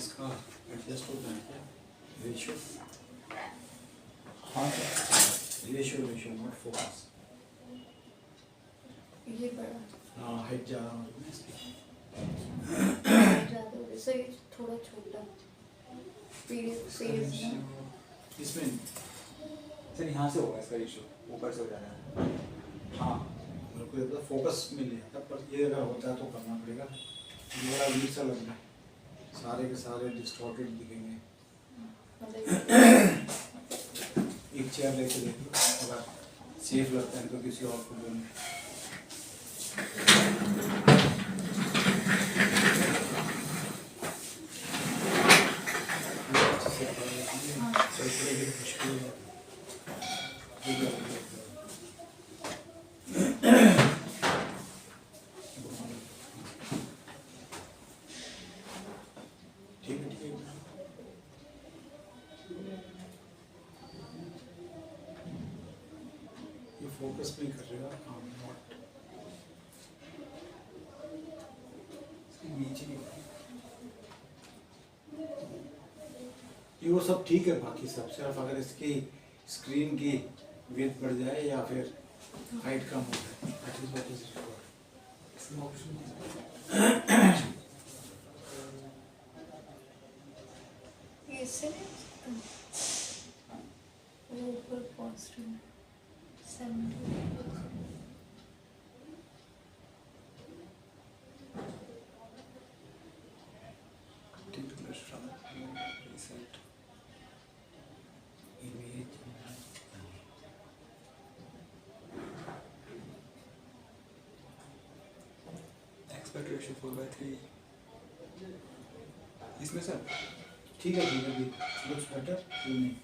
इसका एडजस्ट होता है क्या रेशियो? हाँ रेशियो नॉट फोकस। ये बड़ा हाँ हाइट ज़्यादा हो रही है इसकी। ज़्यादा हो गया, सही थोड़ा छोटा पेज ना। इसमें सर यहाँ से होगा इसका रेशियो, ऊपर से हो जाना है। हाँ मेरे को लगता फोकस मिल जाता, पर ये अगर होता है तो करना पड़ेगा। ये बड़ा अजीब सा लग रहा है, सारे के सारे डिस्टॉर्टेड दिखेंगे। मतलब एक चेयर लेके देख लो, अगर सेफ लगता है तो किसी और को बोलना। ठीक है ठीक है। ये फोकस नहीं कर रहा काम नॉट। बीच ही ये वो सब ठीक है, बाकी सब सिर्फ अगर इसकी स्क्रीन की विड्थ बढ़ जाए या फिर हाइट कम हो जाए, that is what is required. इसमें ऑप्शन ये इससे वो ऊपर positive 70 reset image aspect ratio 4/3 इसमें सर ठीक है लुक्स बेटर क्यों नहीं।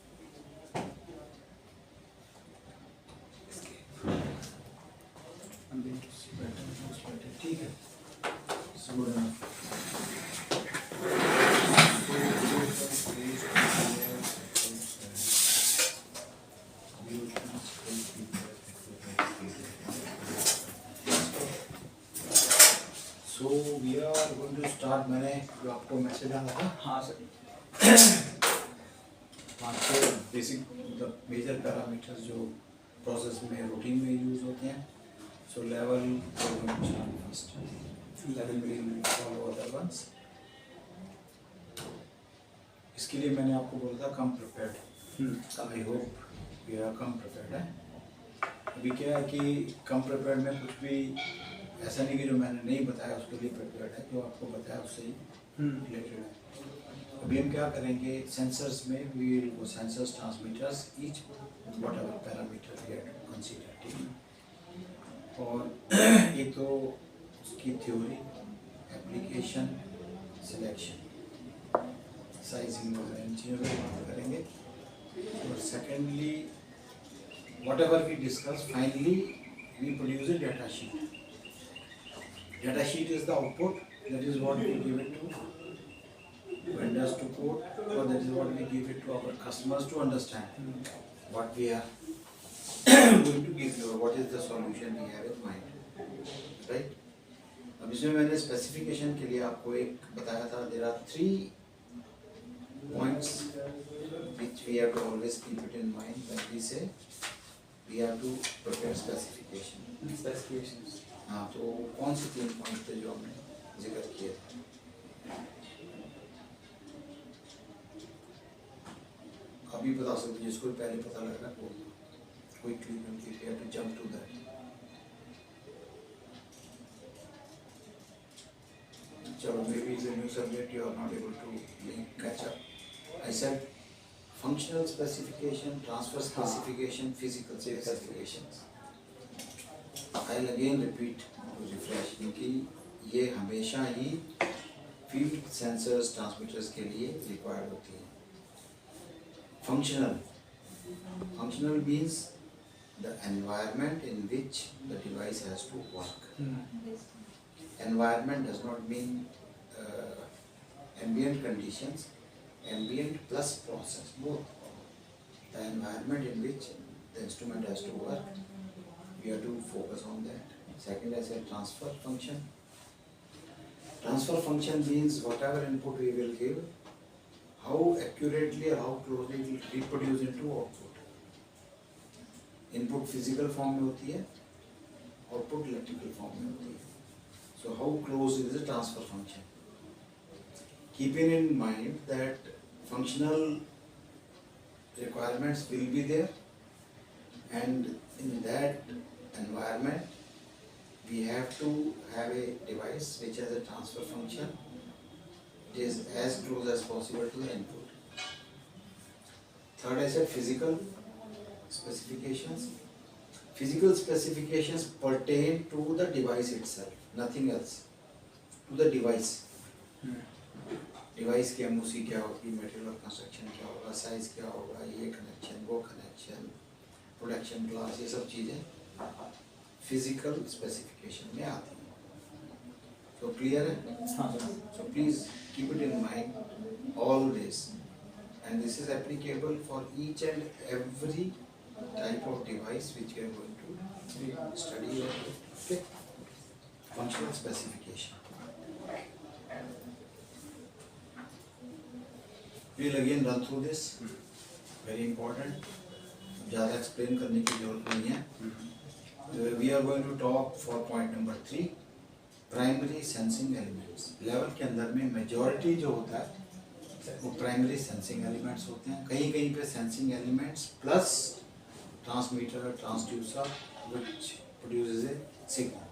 इसके ठीक है good enough. So we are going to start. मैंने जो आपको मैसेज आया था हाँ सर आपको बेसिक द मेजर पैरामीटर्स जो प्रोसेस में रूटीन में यूज होते हैं। So level first level will follow other ones. इसके लिए मैंने आपको बोला था come prepared. I hope you are come prepared है। अभी क्या है कि कम प्रिपेयर्ड में कुछ भी ऐसा नहीं कि जो मैंने नहीं बताया उसके लिए प्रिपेयर्ड है, जो आपको बताया उससे ही रिलेटेड है। अभी हम क्या करेंगे, सेंसर्स में we will go sensors transmitters each whatever parameter we have consider, ठीक है। और एक तो उसकी थ्योरी, एप्लीकेशन, सिलेक्शन, साइजिंग वगैरह इन चीज़ों पर बात करेंगे। और secondly whatever we discuss finally we produce a data sheet. Data sheet is the output, that is what we give it to vendors to quote, or that is what we give it to our customers to understand what we are going to give you, or what is the solution we have in mind, right? अब इसमें मैंने specification के लिए आपको एक बताया था, there are 3 points which we have to always keep it in mind when we say we have to prepare specification. Specifications हाँ, तो कौन से 3 पॉइंट थे जो हमने जिक्र किए थे? अभी बता सकते हैं, जिसको पहले पता लग रहा है वो quickly to jump to that. चलो, maybe it's a new subject you are not able to catch up. I said functional specification, transfer specification, physical specifications. I'll again repeat to refresh, क्योंकि ये हमेशा ही फील्ड सेंसर्स ट्रांसमीटर्स के लिए required होती है। Functional means the environment in which the device has to work. Environment does not mean ambient conditions, ambient plus process, both. The environment in which the instrument has to work, we have to focus on that. Second, I said transfer function. Transfer function means whatever input we will give, how accurately or how closely it will reproduce into output. Input physical form में होती है, output electrical form में होती है. So how close is the transfer function? Keeping in mind that functional requirements will be there, and in that environment we have to have a device which has a transfer function. It is as close as possible to the input. Third, I said physical specifications. Physical specifications pertain to the device itself, nothing else. To the device. Device की MOC क्या होगी, material of construction क्या होगा, size क्या होगा, ये connection, वो connection, production class, ये सब चीज़ें फिजिकल स्पेसिफिकेशन में आती हैं. तो क्लियर है? हाँ sir. So please keep it in mind always, and this is applicable for each and every type of device which we are going to study. Okay? Functional specification. We'll again run through this. Very important. ज़्यादा explain करने की जरूरत नहीं है. We are going to talk for point number 3. Primary sensing elements. Level के अंदर में majority जो होता है वो primary sensing elements होते हैं. कहीं कहीं पे sensing elements plus transmitter, transducer which produces a signal.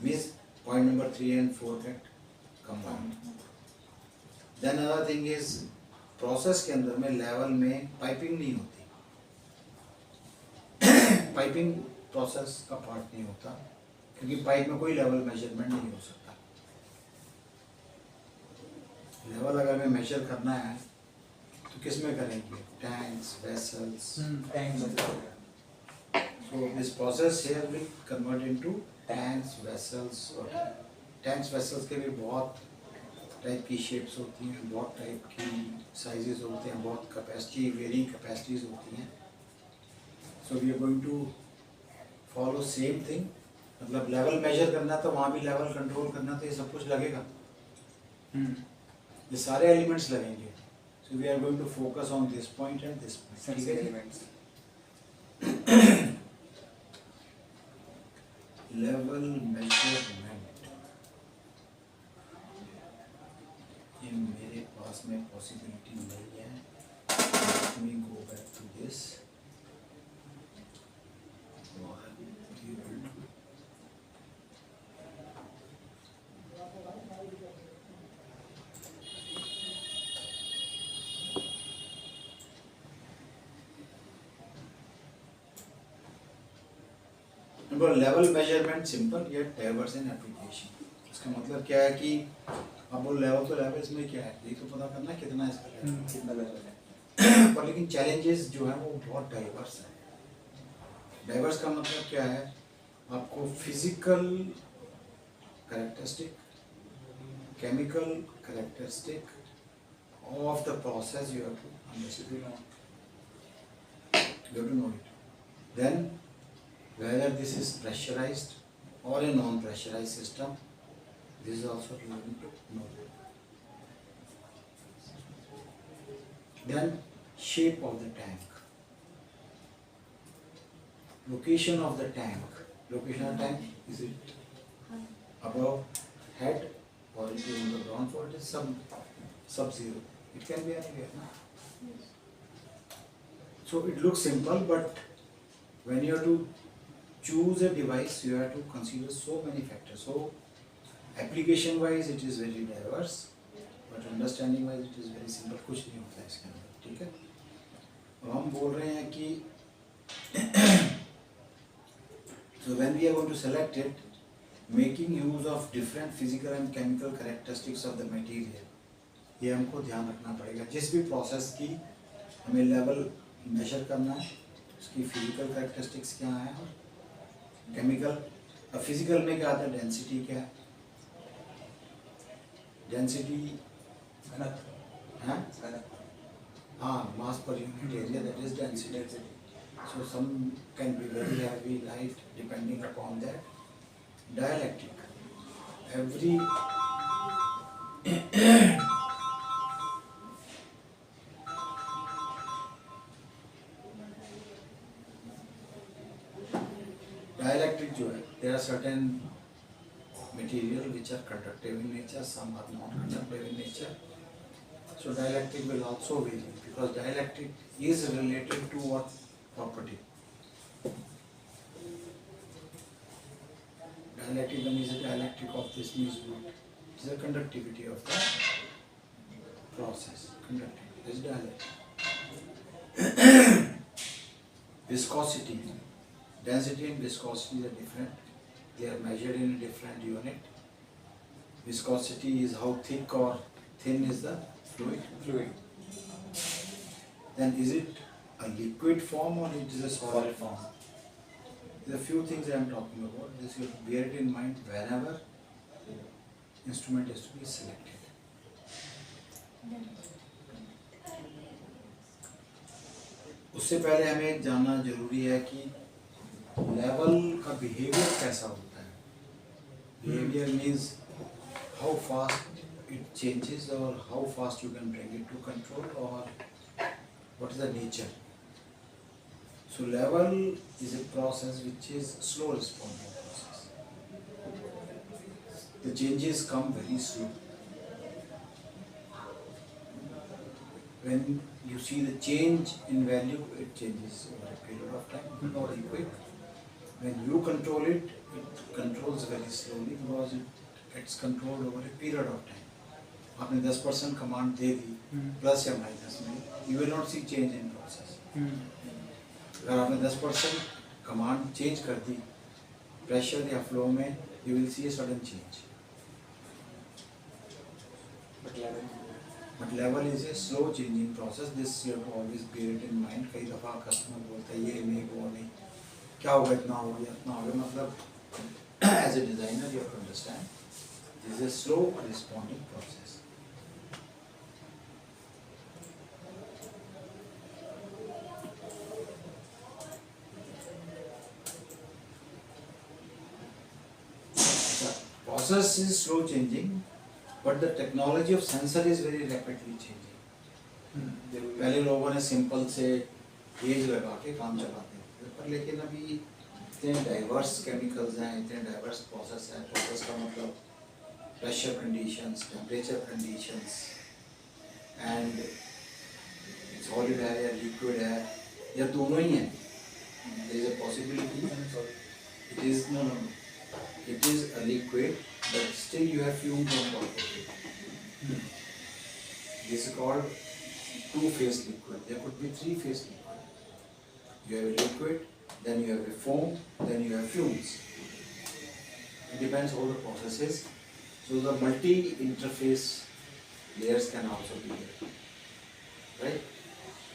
Means point number 3 and 4 get combined. Then another thing is process के अंदर में लेवल में पाइपिंग नहीं होती. पाइपिंग प्रोसेस का पार्ट नहीं होता, क्योंकि पाइप में कोई लेवल मेजरमेंट नहीं हो सकता. लेवल अगर हमें मेजर करना है तो किस में करेंगे? Tanks, vessels. So this process here will convert into tanks, vessels. और टैंक्स वेसल्स के भी बहुत टाइप की शेप्स होती हैं, बहुत टाइप की साइजेस होते हैं, बहुत कैपेसिटी, वेरिंग कैपेसिटीज होती हैं. So we are going to follow same thing. मतलब लेवल मेजर करना तो वहाँ भी लेवल कंट्रोल करना तो ये सब कुछ लगेगा. ये सारे एलिमेंट्स लगेंगे. So we are going to focus on this point and this point. Level measurement ये मेरे पास में पॉसिबिलिटी नहीं है. Let me go back to this. Level measurement simple yet diverse in application. इसका मतलब क्या है कि अब वो लेवल तो लेवल, इसमें क्या है ये तो पता करना कितना है इसका लेवल, कितना लेवल है. पर लेकिन चैलेंजेस जो है वो बहुत डाइवर्स है. डाइवर्स का मतलब क्या है? आपको physical characteristic, chemical characteristic of the process you have to understand. You have to know it. Then whether this is pressurized or a non-pressurized system, this is also you need to know. Then shape of the tank, location of the tank. Location of the tank, is it above head or it is on the ground floor? It is sub-zero. It can be anywhere. No? So it looks simple, but when you have to choose a device, you have to consider so many factors. So application wise it is very diverse, but understanding wise it is very simple. कुछ नहीं होता है इसके अंदर. ठीक है. अब हम बोल रहे हैं कि so when we are going to select it, making use of different physical and chemical characteristics of the material, ये हमको ध्यान रखना पड़ेगा. जिस भी प्रोसेस की हमें लेवल मेजर करना है, उसकी फिजिकल कैरेक्टरिस्टिक्स क्या है, केमिकल. अब फिजिकल में क्या आता है? डेंसिटी क्या है? डेंसिटी हाँ, mass per unit area, that is density. So some can be very heavy, light, depending upon that. Dielectric. जो है there are certain material which are conductive in nature, some are non-conductive in nature. So dielectric will also vary because dielectric is related to what property? Dielectric, when is the dielectric of this means what? It is the conductivity of the process. Conductivity is dielectric. Viscosity, density and viscosity are different. They are measured in a different unit. Viscosity is how thick or thin is the fluid. Fluid. Then is it a liquid form or it is a solid Solid form? form. There are few things I am talking about. This you have to bear it in mind whenever instrument is to be selected. उससे पहले हमें जानना जरूरी है कि level का behaviour कैसा होता है. Behavior means how fast it changes or how fast you can bring it to control or what is the nature. So level is a process which is slow responding process. The changes come very slow. When you see the change in value, it changes over a period of time, not very quick. When you control it, it controls very slowly because it gets controlled over a period of time. आपने 10% command दे दी plus या minus में, you will not see change in process. अगर आपने 10% command change कर the pressure या flow में, you will see a sudden change. But level is a slow changing process. This you have to always bear it in mind. कई दफ़ा customer बोलता है ये नहीं वो नहीं, क्या होगा इतना हो गया इतना हो गया, मतलब as a designer you have to understand this is a slow responding process. Process is slow changing, but the technology of sensor is very rapidly changing. पहले लोगों ने सिंपल से गेज लगा के काम चलाते थे, पर लेकिन अभी इतने डाइवर्स केमिकल्स हैं, इतने डाइवर्स प्रोसेस हैं. प्रोसेस का मतलब pressure conditions, temperature conditions, and solid है या लिक्विड है या दोनों ही हैं. There is a possibility it is no no it is a liquid but still you have fumes on top of it. This is called two-phase liquid. There could be three-phase liquid. You have a liquid, then you have a foam, then you have fumes. It depends how the process is. So the multi-interface layers can also be there, right?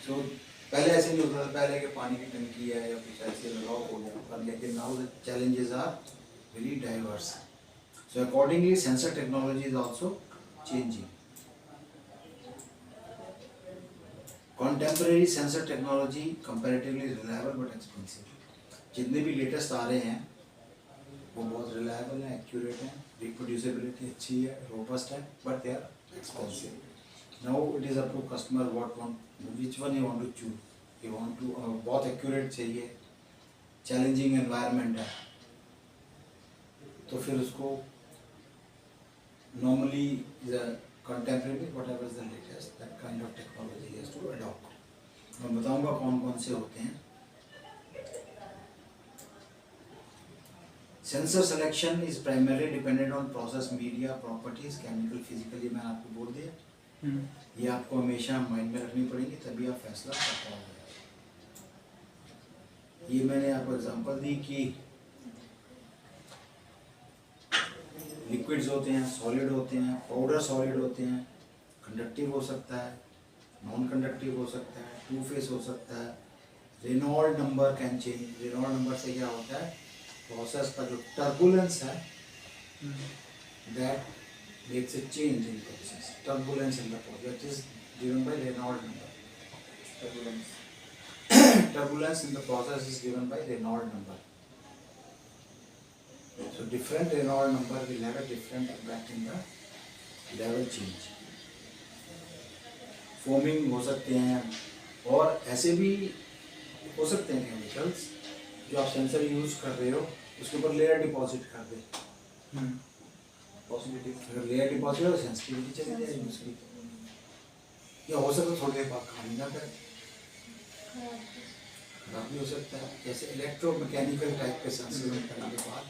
So पहले ऐसे नहीं होता था, पहले के पानी की टंकी है या कुछ ऐसे लगाओ हो गया, पर लेकिन now the challenges are very diverse. So accordingly sensor technology is also changing. Contemporary sensor technology comparatively reliable but expensive. जितने भी लेटेस्ट आ रहे हैं वो बहुत रिलायबल हैं, एक्यूरेट हैं, रिप्रोड्यूसिबिलिटी अच्छी है, रोबस्ट है, but they are expensive. Now it is up to customer what want, which one you want to choose. You want to बहुत एक्यूरेट चाहिए, चैलेंजिंग एनवायरनमेंट है, तो फिर उसको normally the contemporary whatever is the latest that kind of technology has to adopt. मैं बताऊंगा कौन कौन से होते हैं. Sensor selection is primarily dependent on process media properties, chemical, physical. ये मैंने आपको बोल दिया. ये आपको हमेशा माइंड में रखनी पड़ेगी तभी आप फैसला कर पाओगे. ये मैंने आपको एग्जांपल दी कि लिक्विड्स होते हैं, सॉलिड होते हैं, पाउडर सॉलिड होते हैं, कंडक्टिव हो सकता है, नॉन कंडक्टिव हो सकता है, टू फेस हो सकता है. Reynold number can change. Reynold number से क्या होता है, प्रोसेस का जो टर्बुलेंस है that makes a change in process. Turbulence in the process that is given by Reynold number. Turbulence in the process is given by Reynolds number. So different Reynolds number will have a different impact in the level change. Foaming हो सकते हैं और ऐसे भी हो सकते हैं chemicals जो आप सेंसर यूज कर रहे हो उसके ऊपर लेयर डिपॉजिट कर दे, पॉसिबिलिटीज अगर लेयर डिपॉजिट हो सेंसिटिविटी चली जाएगी उसकी, या हो सकता है थोड़ी देर बाद काम ना करे, खराब भी हो सकता है। जैसे इलेक्ट्रोमैकेनिकल टाइप के सेंसर करने के बाद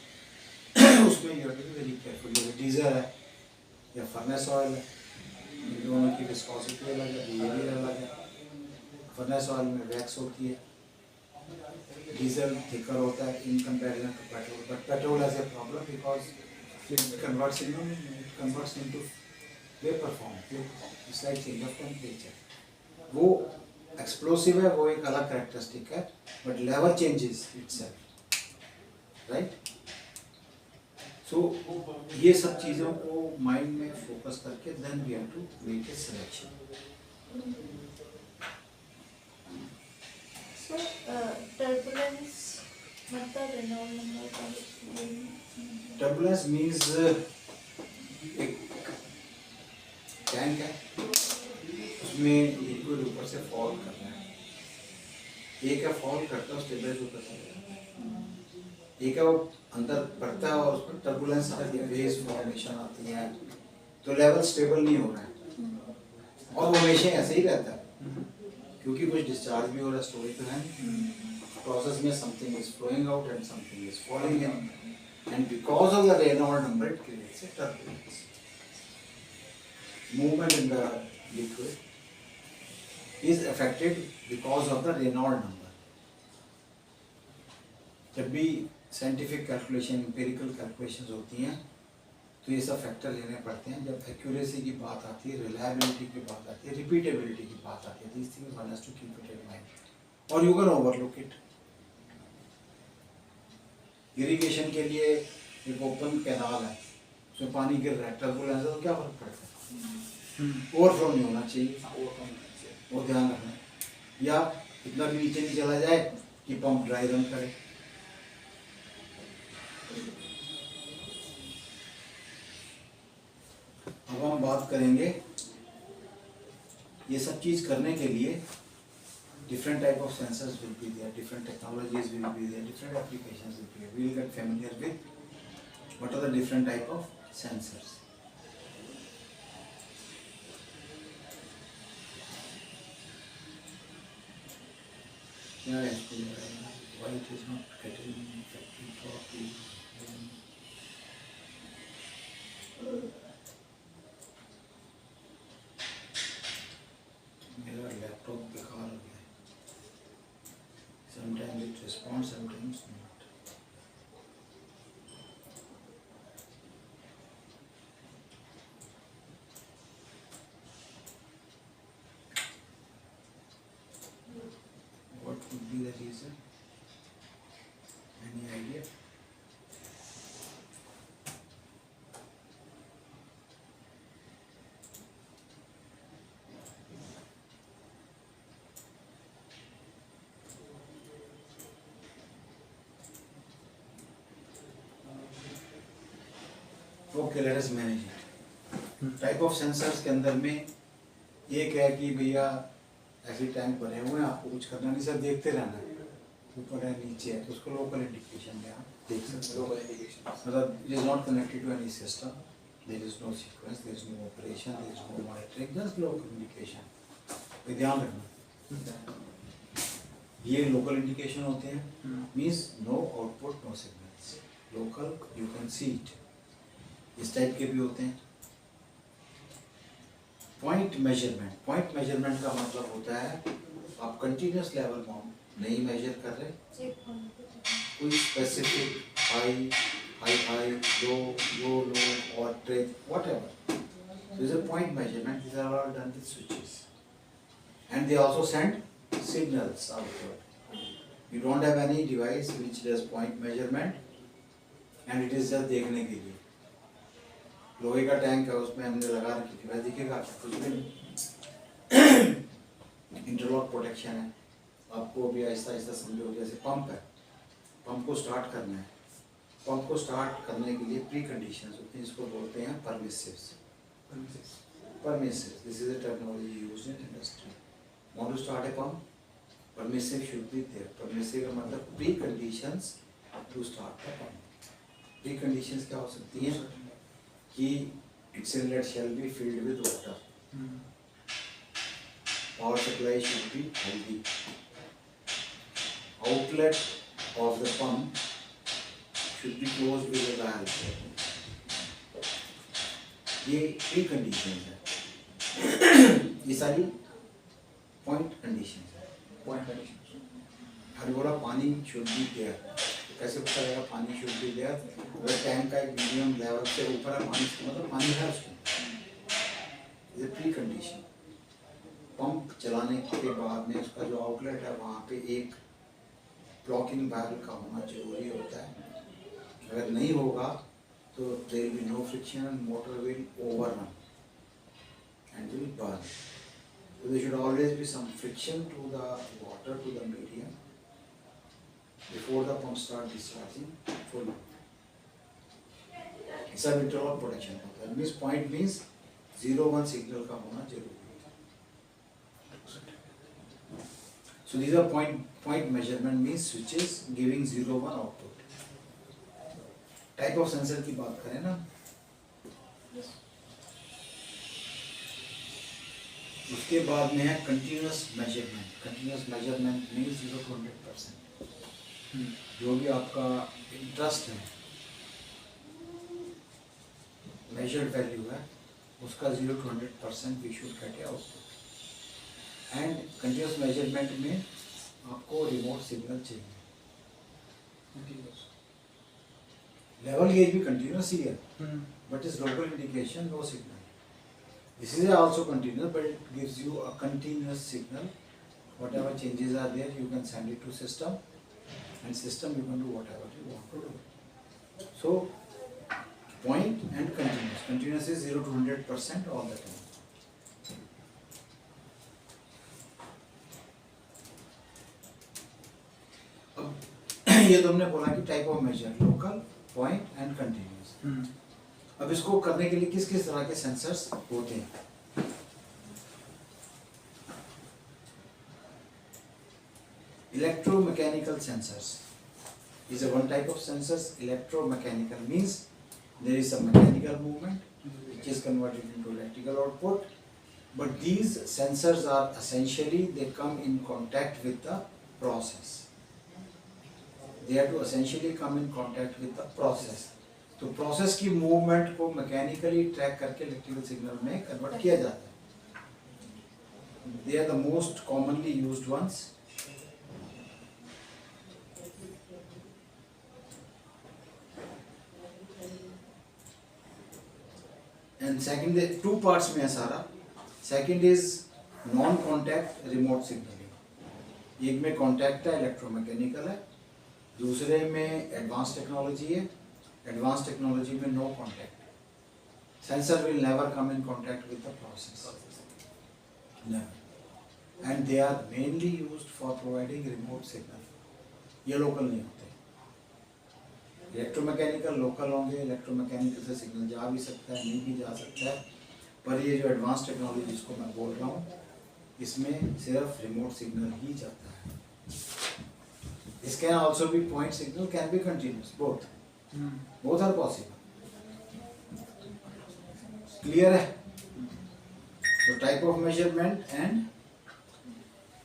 उसमें you have to be very careful. जैसे डीजल है या फर्नेस ऑयल है, इन दोनों की विस्कोसिटी अलग है, बिहेवियर अलग है। फर्नेस ऑयल में वैक्स होती है, डीजल थिकर होता है in comparison to petrol, but petrol has a problem because it converts into vapor form, slight change of temperature. वो एक्सप्लोसिव है, वो एक अलग कैरेक्टरिस्टिक है, but level changes itself, right. So ये सब चीज़ों को माइंड में फोकस करके then we have to make a selection. So, turbulence मतलब रेनॉल्ड नंबर का टर्बुलेंस मीन्स एक टैंक है, उसमें लिक्विड ऊपर से फॉल कर रहा है, एक है फॉल करता है स्टेबलाइज होता है, एक है वो अंदर बढ़ता है और उसमें टर्बुलेंस आती है, वेव्स फॉर्मेशन आती है, तो लेवल स्टेबल नहीं हो रहा है और वो हमेशा ऐसे ही रहता है क्योंकि कुछ डिस्चार्ज भी हो रहा है, स्टोरेज तो है प्रोसेस में, something is flowing out and something is falling in, and because of the Reynolds number it creates a turbulence. Movement in the liquid is affected because of the Reynolds number. जब भी scientific calculation, empirical calculations होती हैं तो ये सब factor लेने पड़ते हैं। जब एक्यूरेसी की बात आती है, रिलायबिलिटी की बात आती है, रिपीटेबिलिटी की बात आती है, these things one has to keep it in mind or you can overlook it. Irrigation के लिए एक ओपन कैनाल है, उसमें पानी गिर रहा है, टर्बुलेंस है तो क्या फर्क पड़ता है, ओवरफ्लो नहीं होना चाहिए, वो ध्यान रखना है, या इतना भी नीचे नहीं चला जाए कि पंप ड्राई रन करे। अब हम बात करेंगे ये सब चीज़ करने के लिए different type of sensors will be there, different technologies will be there, different applications will be there. We will get familiar with what are the different type of sensors. Yeah, why it is not getting effective properly? मेरा laptop बेकार हो गया है, sometimes it responds, sometimes not. What would be the reason? Any idea? Okay, let us manage it. Type of sensors के अंदर में एक है कि भैया ऐसे टैंक बने हुए हैं, आपको कुछ करना नहीं, सर देखते रहना है, ऊपर है नीचे है, तो उसको लोकल इंडिकेशन में आप देख सकते हो। लोकल इंडिकेशन मतलब it is not connected to any system, there is no sequence, there is no operation, there is no monitoring, just local indication. ये ध्यान रखना, ये लोकल इंडिकेशन होते हैं, means no output no signals, local you can see it. इस type के भी होते हैं। पॉइंट मेजरमेंट का मतलब होता है आप कंटिन्यूस लेवल नहीं मेजर कर रहे, कोई स्पेसिफिक हाई लो और trade whatever. So this is a point measurement. These are all done with switches, and they also send signals outward. You don't have any device which does point measurement, and it is just देखने के लिए। लोहे का tank है, उसमें हमने लगा रखी थी, वह दिखेगा कुछ भी नहीं। इंटरलॉक प्रोटेक्शन है, आपको भी आहिस्ता आहिस्ता समझो। जैसे पंप है, पंप को स्टार्ट करना है, पंप को स्टार्ट करने के लिए प्री कंडीशंस होती हैं, इसको बोलते हैं permissives. This is a technology used in industry. Want to start a pump, permissive should be there. Permissive का मतलब preconditions to start the pump. Preconditions क्या हो सकती हैं कि its inlet shall be filled with water. Power supply should be healthy. Outlet of the pump should be closed with a valve. ये preconditions है. ये सारी point conditions है. पॉइंट कंडीशन हर बोला पानी शुड बी देयर. कैसे पता लगेगा पानी शुड बी देयर? अगर टैंक का एक मीडियम लेवल से ऊपर है पानी, मतलब पानी है उसमें. ये प्री कंडीशन. पंप चलाने के बाद में उसका जो आउटलेट है वहाँ पे एक ब्लॉकिंग वाल्व का होना जरूरी होता है. अगर नहीं होगा तो there will be no friction and motor will overrun and will burn. So there should always be some friction to the water, to the medium, before the pump start discharging full. इसका withdrawal protection होता है. Means point means 0-1 signal का होना जरूरी है. So these are point measurement means switches giving 0-1 output. Type of sensor की बात करें ना, उसके बाद में है continuous measurement. Continuous measurement means 0 to 100%. जो भी आपका इंटरेस्ट है, मेजर्ड वैल्यू है, उसका 0 to 100% we should get output. And continuous measurement में आपको रिमोट सिग्नल चाहिए. लेवल गेज भी कंटिन्यूस ही है, but is local indication no signal. This is also continuous, but it gives you a continuous signal. Whatever changes are there, you can send it to system, and system you can do whatever you want to do. So, point and continuous. Continuous is 0 to 100% all the time. अब ये तो हमने बोला कि type of measure, local, point and continuous. अब इसको करने के लिए किस किस तरह के सेंसर्स होते हैं? Electromechanical sensors is a one type of sensors. Electromechanical means there is some mechanical movement which is converted into electrical output. But these sensors are essentially, they come in contact with the process. They have to essentially come in contact with the process. तो process की movement को mechanically track करके electrical signal में convert किया जाता है. They are the most commonly used ones. And second, two parts में है सारा. Second is non contact remote signalling. एक में कॉन्टैक्ट है, इलेक्ट्रोमैकेनिकल है. दूसरे में एडवांस टेक्नोलॉजी है. Advanced technology में no contact. Sensor will never come in contact with the process. Never. And they are mainly used for providing remote signal. ये local नहीं होते. Electromechanical local होंगे. Electromechanical से signal जा भी सकता है, नहीं भी जा सकता है. पर ये जो advanced technology जिसको मैं बोल रहा हूँ, इसमें सिर्फ remote signal ही जाता है. This can also be point signal, can be continuous, both. Both are possible. Clear है? So type of measurement and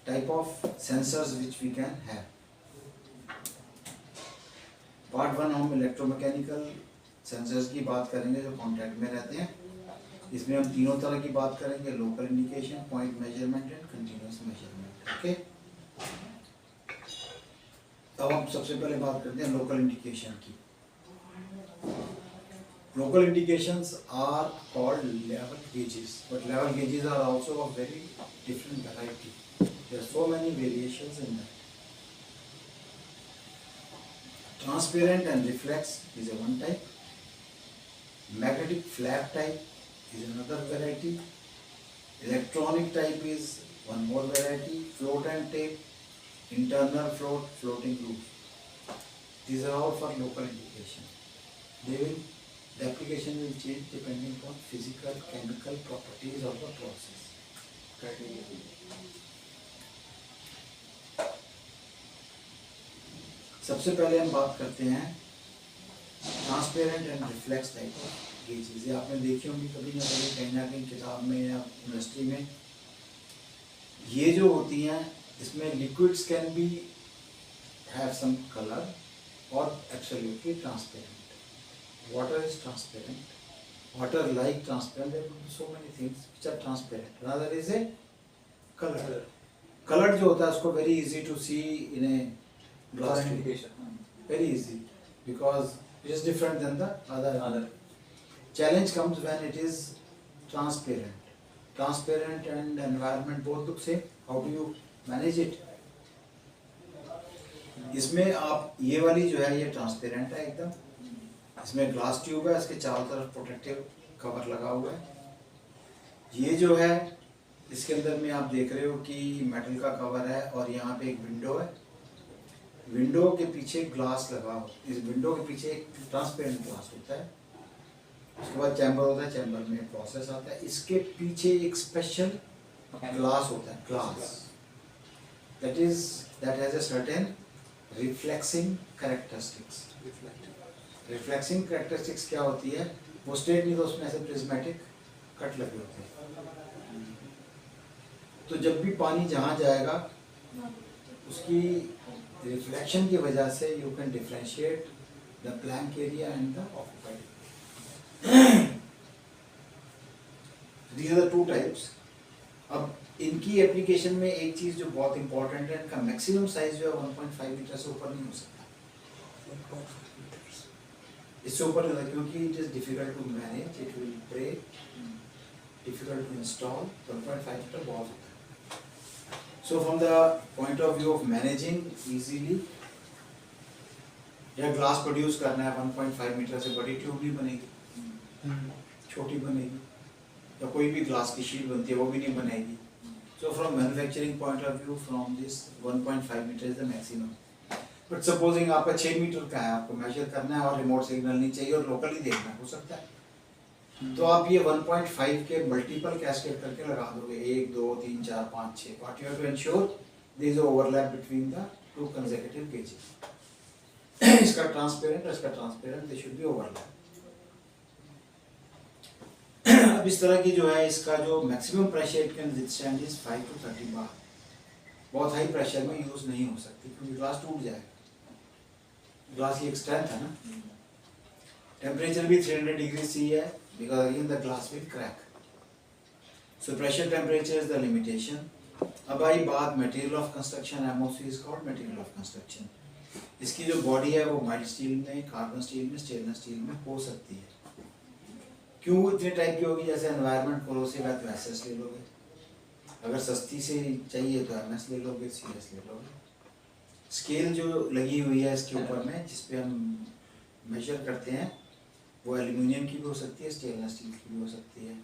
type of sensors which we can have. Part 1 हम electromechanical sensors की बात करेंगे जो contact में रहते हैं. इसमें हम तीनों तरह की बात करेंगे: local indication, point measurement and continuous measurement. Okay? अब हम सबसे पहले बात करते हैं local indication की. Local indications are called level gauges, but level gauges are also of very different variety. There are so many variations in that. Transparent and reflex is a one type. Magnetic flap type is another variety. Electronic type is one more variety. Float and tape, internal float, floating loop. These are all for local indication. The application will change depending on physical, chemical properties of the process. सबसे पहले हम बात करते हैं transparent and reflex type of ये चीज़ें आपने देखी होंगी कभी ना कहीं किताब में या इंडस्ट्री में। ये जो होती हैं इसमें liquids can be have some colour और absolutely transparent. Water is transparent, water like transparent, there could be so many things which are transparent. Another is a color. Color जो होता है उसको very easy to see in a glass tube. indication. Very easy because it is different than the other. Challenge comes when it is transparent. Transparent and environment both look same. How do you manage it? इसमें आप ये वाली जो है ये transparent है एकदम, इसमें ग्लास ट्यूब है, इसके चारों तरफ प्रोटेक्टिव कवर लगा हुआ है। ये जो है इसके अंदर में आप देख रहे हो कि मेटल का कवर है और यहाँ पे एक विंडो है, विंडो के पीछे ग्लास लगा हो, इस विंडो के पीछे एक ट्रांसपेरेंट ग्लास होता है, उसके बाद चैम्बर होता है, चैम्बर में प्रोसेस आता है, इसके पीछे एक स्पेशल ग्लास होता है, glass that has a certain reflexing characteristics. Reflexing characteristics क्या होती है, वो स्ट्रेट नहीं तो उसमें ऐसे प्रिज्मेटिक कट लगे होते हैं, तो जब भी पानी जहाँ जाएगा उसकी रिफ्लेक्शन की वजह से you can differentiate the blank area and the occupied. These are the two types. अब इनकी एप्लीकेशन में एक चीज़ जो बहुत इंपॉर्टेंट है, इनका मैक्सिमम साइज जो है 1.5 लीटर से ऊपर नहीं हो सकता, इससे ऊपर नहीं होता क्योंकि it is difficult to manage, it will break, difficult to install, 1.5 litre बहुत होता है। So from the point of view of managing easily, या ग्लास प्रोड्यूस करना है 1.5 मीटर से बड़ी ट्यूब नहीं बनेगी, छोटी बनेगी, या कोई भी ग्लास की शीट बनती है वो भी नहीं बनेगी। So from manufacturing point of view from this 1.5 metre is the maximum. But supposing आपका 6 मीटर का है, आपको मेजर करना है और रिमोट सिग्नल नहीं चाहिए और लोकली देखना हो सकता है, तो आप ये 1.5 के मल्टीपल कैस्केड करके लगा दोगे, 1 2 3 4 5 6, what you have to ensure there is overlap between the two consecutive gauges. इसका ट्रांसपेरेंट और इसका transparent, they should be overlap. अब इस तरह की जो है इसका जो maximum pressure it can withstand is 5 to 30 bar. बहुत हाई प्रेशर में यूज नहीं हो सकती क्योंकि ग्लास टूट जाएगा, ग्लास की एक स्ट्रेंथ है ना। टेम्परेचर भी 300 डिग्री सी है because again the glass will crack. So pressure temperature is the limitation. अब आई बात material of construction, MOC is called material of construction. इसकी जो बॉडी है वो माइल्ड स्टील में, कार्बन स्टील में, स्टेनलेस स्टील में हो सकती है। क्यों इतने टाइप की होगी, जैसे एनवायरनमेंट कोरोसिव है तो एसएस ले लोगे, अगर सस्ती से चाहिए तो एमएस ले लोगे, सीएस ले लोगे। स्केल जो लगी हुई है इसके ऊपर में जिस पे हम मेजर करते हैं वो एल्यूमिनियम की भी हो सकती है, स्टेनलेस स्टील की भी हो सकती है।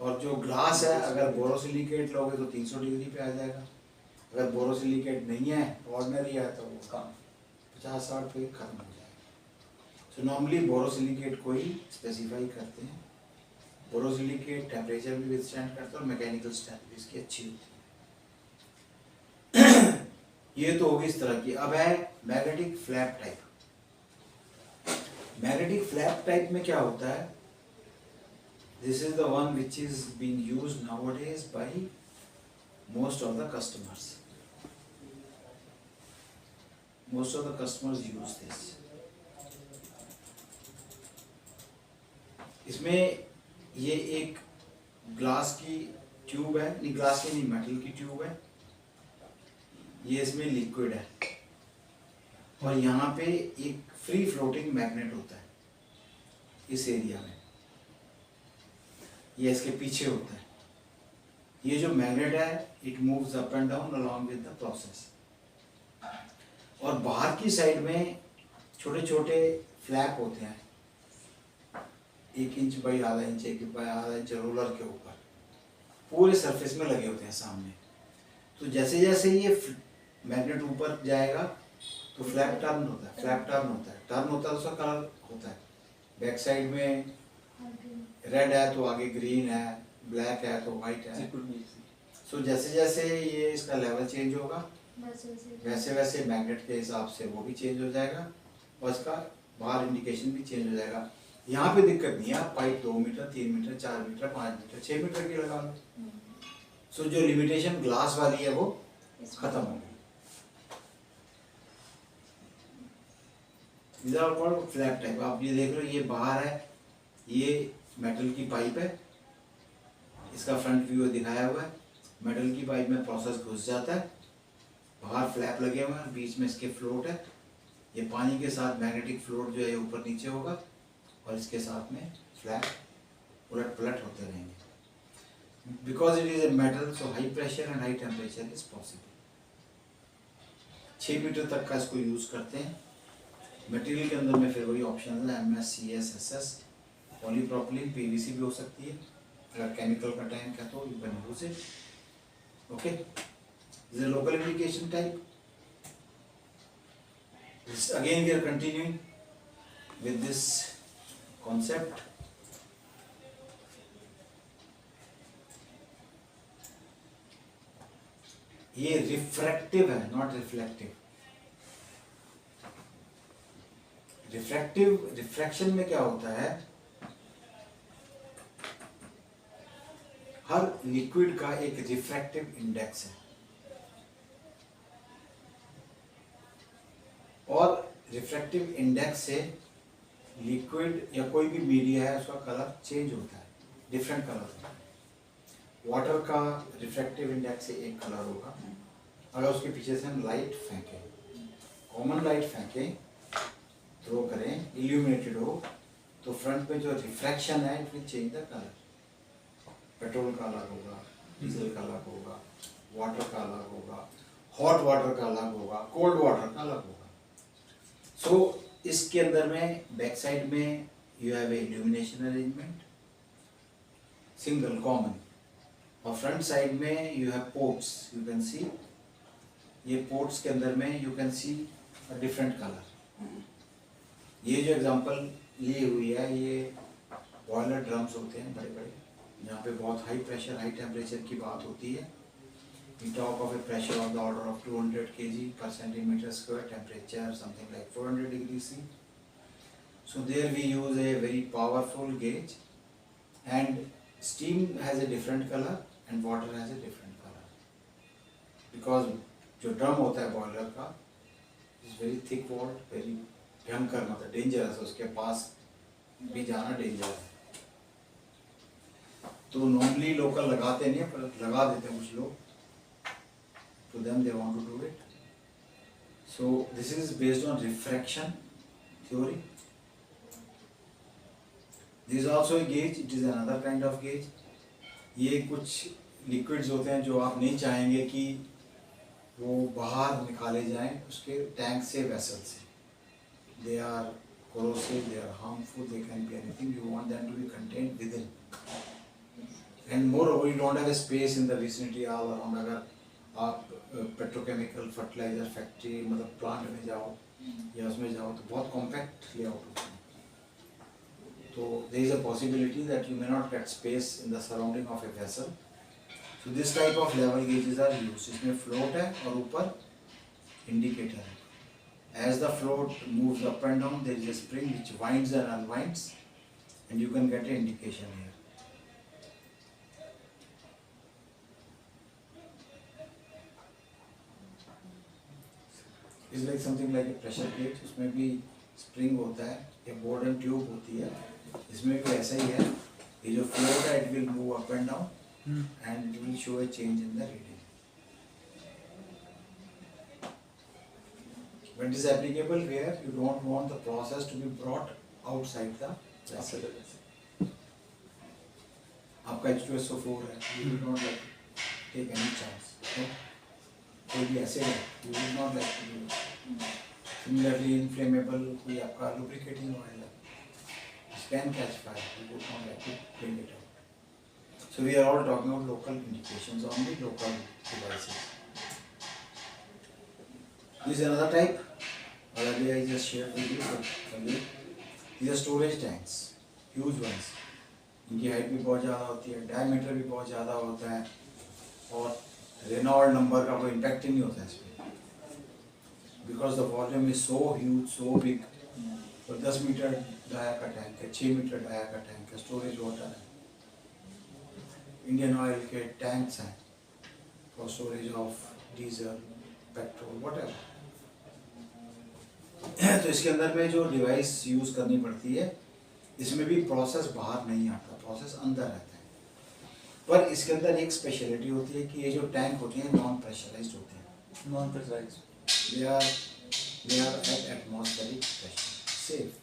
और जो ग्लास है अगर बोरोसिलिकेट लोगे तो 300 डिग्री पे आ जाएगा, अगर बोरोसिलिकेट नहीं है ऑर्डिनरी है तो वो 50-60 पे खत्म हो जाएगा। सो नॉर्मली बोरोसिलिकेट को ही स्पेसिफाई करते हैं। बोरोसिलिकेट टेम्परेचर भी विथस्टैंड करता है और मैकेनिकल स्ट्रेंथ भी इसकी अच्छी होती है। ये तो होगी इस तरह की। अब है magnetic flap type. Magnetic flap type में क्या होता है, this is the one which is being used nowadays by most of the customers. Most of the customers use this. इसमें ये एक ग्लास की ट्यूब है, नहीं ग्लास की नहीं मेटल की ट्यूब है, ये इसमें लिक्विड है और यहाँ पे एक फ्री फ्लोटिंग मैग्नेट होता है इस एरिया में, ये इसके पीछे होता है। ये जो मैग्नेट है it moves up and down along with the process. और बाहर की साइड में छोटे छोटे फ्लैप होते हैं, 1 इंच बाई आधा इंच, 1 बाई आधा इंच रोलर के ऊपर पूरे सरफेस में लगे होते हैं सामने। तो जैसे जैसे ये मैग्नेट ऊपर जाएगा तो फ्लैप टर्न होता है, फ्लैप टर्न होता है, टर्न होता है, उसका कलर होता है। बैक साइड में रेड है तो आगे ग्रीन है, ब्लैक है तो वाइट है। सो जैसे जैसे ये इसका लेवल चेंज होगा वैसे वैसे मैग्नेट के हिसाब से वो भी चेंज हो जाएगा और इसका बाहर इंडिकेशन भी चेंज हो जाएगा। यहाँ पे दिक्कत नहीं है, आप pipe 2 metre 3 metre 4 metre 5 metre 6 metre की लगा लो। सो जो लिमिटेशन ग्लास वाली है वो खत्म हो गई। These are called flap type। आप ये देख रहे हो, ये बाहर है, ये मेटल की पाइप है, इसका फ्रंट व्यू दिखाया हुआ है। मेटल की पाइप में प्रोसेस घुस जाता है, बाहर फ्लैप लगे हुए हैं, बीच में इसके फ्लोट है। ये पानी के साथ मैग्नेटिक फ्लोट जो है ऊपर नीचे होगा और इसके साथ में फ्लैप उलट पलट होते रहेंगे। Because it is a metal, so high pressure and high temperature is possible. 6 metre तक का इसको यूज करते हैं। मटेरियल के अंदर में फिर वही ऑप्शन है, MS, CS, SS, polypropylene, PVC भी हो सकती है। अगर केमिकल का टैंक है तो you can use it. Okay, this is local indication type. Again we are continuing with this concept। ये रिफ्रैक्टिव है, नॉट रिफ्लेक्टिव। रिफ्रैक्शन में क्या होता है, हर लिक्विड का एक रिफ्रैक्टिव इंडेक्स है और रिफ्रैक्टिव इंडेक्स से लिक्विड या कोई भी मीडिया है उसका कलर चेंज होता है, डिफरेंट कलर होता है। वाटर का रिफ्रैक्टिव इंडेक्स से एक कलर होगा। अगर उसके पीछे से हम लाइट फेंकें, कॉमन लाइट फेंकें, थ्रो करें, इल्यूमिनेटेड हो, तो फ्रंट में जो रिफ्रैक्शन है it will change the colour. Petrol का अलग होगा, डीजल का अलग होगा, वाटर का अलग होगा, हॉट वाटर का अलग होगा, कोल्ड वाटर का अलग होगा। सो इसके अंदर में बैक साइड में you have a illumination arrangement single common, और फ्रंट साइड में you have ports. You can सी ये पोर्ट्स के अंदर में you can C a different colour. ये जो एग्जांपल ली हुई है ये बॉयलर ड्रम्स होते हैं बड़े बड़े, जहाँ पे बहुत हाई प्रेशर हाई टेम्परेचर की बात होती है। We talk of a pressure of the order of 200 kg per centimeter square, temperature something like 400 degrees C. So there we use a very powerful gauge, and steam has a different color and water has a different color. Because जो drum होता है boiler का is very thick walled, very भयंकर, मतलब dangerous, उसके पास भी जाना danger है। तो नॉर्मली लोकल लगाते नहीं है, पर लगा देते हैं कुछ लोग। To them they want to do it। So this is based on refraction theory। This is also a gauge, it is another kind of gauge। ये कुछ liquids होते हैं जो आप नहीं चाहेंगे कि वो बाहर निकाले जाएं उसके टैंक से, वेसल से। They are corrosive, they are harmful, they can be anything। You want them to be contained within। And moreover you don't have a space in the vicinity all around। अगर आप petrochemical fertiliser factory मतलब plant में जाओ या उसमें जाओ तो बहुत कॉम्पैक्ट लेआउट होता है। तो there is a possibility that you may not get space in the surrounding of a vessel. So this type of level gauges are used. इसमें फ्लोट है और ऊपर इंडिकेटर है। As the float moves up and down there is a spring which winds and unwinds and you can get a indication here. Is like something like a pressure gauge. उसमें भी spring होता है, एक board and tube होती है। इसमें भी ऐसा ही है, ये जो फ्लोट है it will move up and down and it will show A change in the reading. But it is applicable where you don't want the process to be brought outside the vessel। आपका H2SO4 है, you will not like to take any chance। कोई भी ऐसे है, you will not like to do it। Similarly, inflammable कोई आपका lubricating oil है, it can catch fire, you would not like to bring it out। So we are all talking about local indications on the local devices। This is another type, earlier I just shared with you, but again, these are storage tanks, huge ones। इनकी height भी बहुत ज़्यादा होती है, diameter भी बहुत ज़्यादा होता है, और रेनॉल्ड नंबर का कोई इम्पैक्ट ही नहीं होता है इसमें। Because the volume is so huge, so big. तो 10 मीटर डाया का टैंक है, 6 मीटर डाया का टैंक है, स्टोरेज वाटर है, इंडियन ऑयल के टैंक्स हैं for storage of diesel, petrol, whatever. तो इसके अंदर में जो डिवाइस यूज़ करनी पड़ती है, इसमें भी प्रोसेस बाहर नहीं आता, प्रोसेस अंदर रहता है। पर इसके अंदर एक स्पेशलिटी होती है कि ये जो टैंक होते हैं नॉन प्रेशराइज्ड होते हैं। Non pressurised, they are at atmospheric pressure, safe।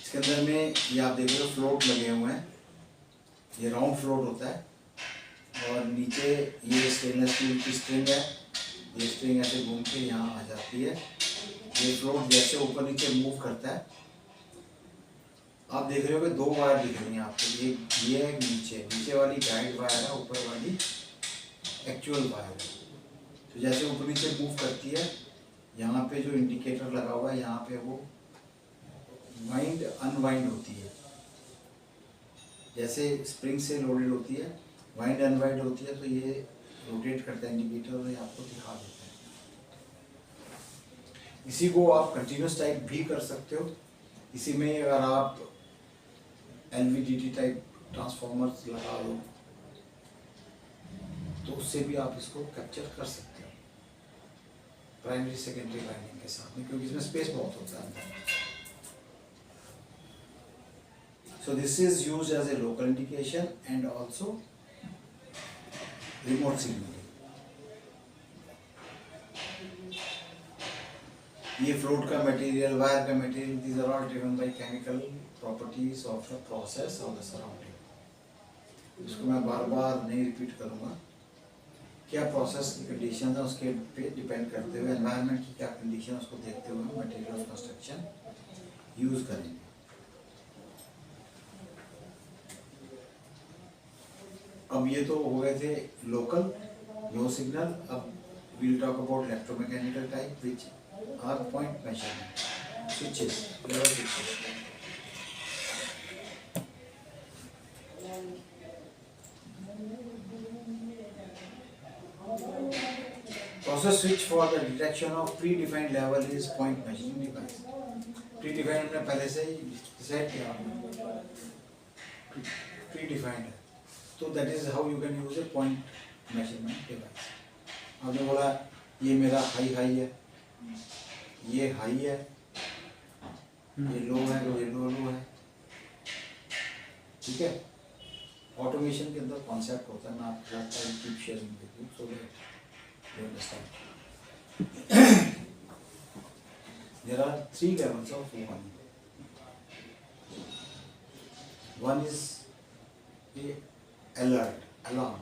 इसके अंदर में ये आप देख रहे हो फ्लोट लगे हुए हैं, ये राउंड फ्लोट होता है और नीचे ये स्टेनलेस स्टील की स्ट्रिंग है, ये स्ट्रिंग ऐसे घूम के यहाँ आ जाती है। ये फ्लोट जैसे ऊपर नीचे मूव करता है, आप देख रहे हो कि 2 वायर दिख रही हैं आपको, एक ये है, नीचे वाली गाइड वायर है, ऊपर वाली एक्चुअल वायर है। तो जैसे ऊपर नीचे मूव करती है, यहाँ पे जो इंडिकेटर लगा हुआ है यहाँ पे वो वाइंड अनवाइंड होती है, जैसे स्प्रिंग से लोडेड होती है, वाइंड अनवाइंड होती है, तो ये रोटेट करता है इंडिकेटर और ये आपको दिखा देता है। इसी को आप कंटिन्यूस टाइप भी कर सकते हो। इसी में अगर आप LVDT टाइप ट्रांसफॉर्मर्स लगा लो तो उससे भी आप इसको कैप्चर कर सकते हो प्राइमरी सेकेंडरी वाइंडिंग के साथ में, क्योंकि इसमें स्पेस बहुत होता है। So this is used as a local indication and also remote signalling. ये फ्लोट का मटेरियल, वायर का material, these are all driven by chemical properties of the process of the surrounding. इसको मैं बार बार नहीं रिपीट करूँगा। क्या प्रोसेस की condition है उसके पे डिपेंड करते हुए, एनवायरनमेंट की क्या कंडीशन उसको देखते हुए मटेरियल ऑफ कंस्ट्रक्शन यूज करेंगे। अब ये तो हो गए थे लोकल लो सिग्नल। अब we'll talk about electromechanical type which are point measurement switches, level switches। Process switch for the detection of predefined level is point measuring device। predefined हमने पहले से ही डिसाइड किया, predefined है, तो that is how you can use a point measurement device। आपने बोला ये मेरा हाई है, ये हाई है, ये लो है, तो ये लो है, ठीक है। ऑटोमेशन के अंदर कॉन्सेप्ट होता है, मैं आपके साथ keep sharing with you so that you understand. There are 3 levels of warning। One is a alert, alarm,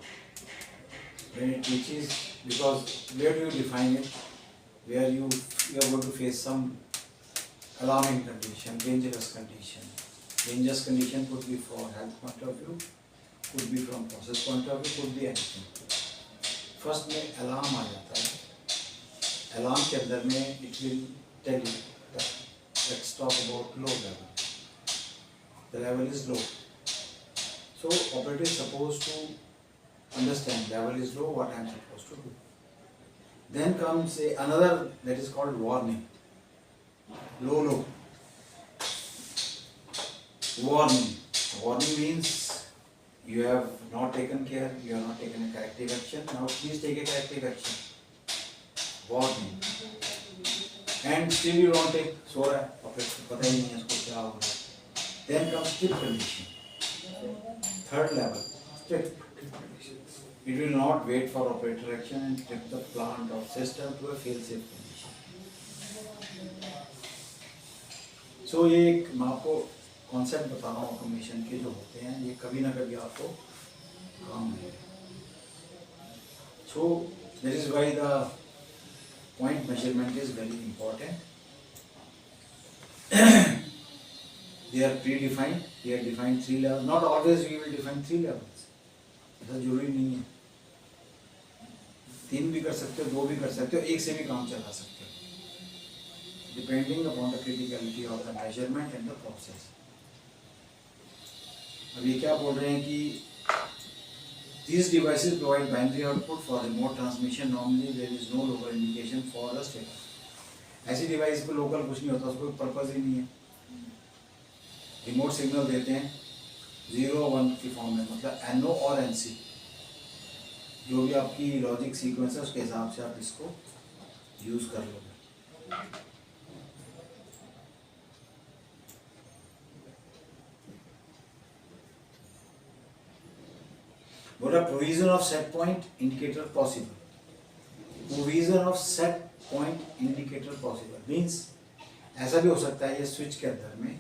when it reaches, because where do you define it, where you are going to face some alarming condition, dangerous condition. Dangerous condition could be from health point of view, could be from process point of view, could be anything। First में alarm आ जाता है। Alarm के अंदर में it will tell you let's talk about low level, the level is low, so operator is supposed to understand level is low, what I am supposed to do। Then comes another that is called warning, low। Warning means you have not taken care, you have not taken a corrective action, now please take a corrective action। Warning, and still you don't take, सो रहा है operator को पता ही नहीं है इसको क्या हो रहा है। Then comes trip condition, third level, trip condition। It will not wait for operator action and trip the plant or system to a fail-safe condition। So ये एक मैं आपको कॉन्सेप्ट बता रहा हूँ ऑटोमेशन के जो होते हैं, ये कभी ना कभी आपको काम आएगा। So that is why the point measurement is very important। They are predefined, they are defined 3 levels, not always we will define 3 levels, ऐसा जरूरी नहीं है। 3 भी कर सकते हो, 2 भी कर सकते हो, 1 से भी काम चला सकते हो, depending upon the criticality of the measurement and the process. अब ये क्या बोल रहे हैं कि These devices provide binary output for remote transmission. Normally there is no local indication for the status. ऐसी डिवाइस पे लोकल कुछ नहीं होता, उसको कोई पर्पज ही नहीं है। रिमोट सिग्नल देते हैं 0-1 की फॉर्म में, मतलब NO और NC, जो भी आपकी लॉजिक सीक्वेंस है उसके हिसाब से आप इसको यूज कर लोगे। बोला provision of set point indicator possible. Provision of set point indicator possible means ऐसा भी हो सकता है ये स्विच के अंदर में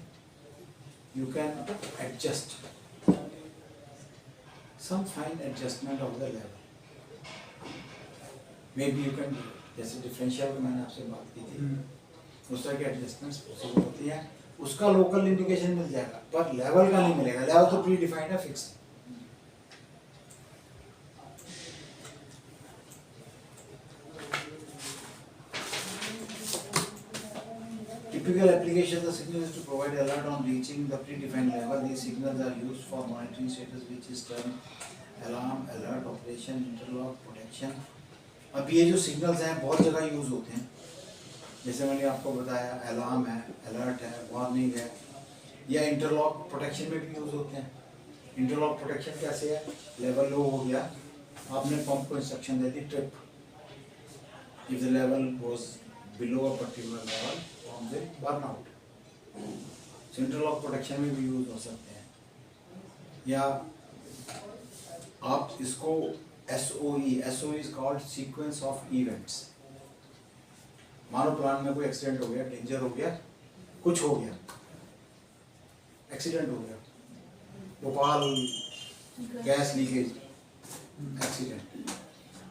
you can adjust some fine adjustment of the level. Maybe you can, जैसे डिफरेंशियल में मैंने आपसे बात की थी, उस तरह के एडजस्टमेंट्स पॉसिबल होती हैं। उसका लोकल इंडिकेशन मिल जाएगा पर लेवल का नहीं मिलेगा। लेवल तो प्री डिफाइंड है, fix. Typical application of the signal is to provide alert on reaching the predefined level. These signals are used for monitoring status, which is termed alarm, alert, operation, interlock, protection. अब ये जो signals हैं बहुत जगह use होते हैं, जैसे मैंने आपको बताया अलार्म है, अलर्ट है, वार्निंग है, या इंटरलॉक प्रोटेक्शन में भी यूज होते हैं। इंटरलॉक प्रोटेक्शन कैसे है? लेवल लो हो गया, आपने पंप को instruction they the trip, if the level goes below a particular level burn out. Interlock protection में भी यूज हो सकते हैं। या आप इसको SOE is called sequence of events. मानो प्लान में कोई एक्सीडेंट हो गया, डेंजर हो गया, कुछ हो गया, एक्सीडेंट हो गया, भोपाल गैस लीकेज एक्सीडेंट।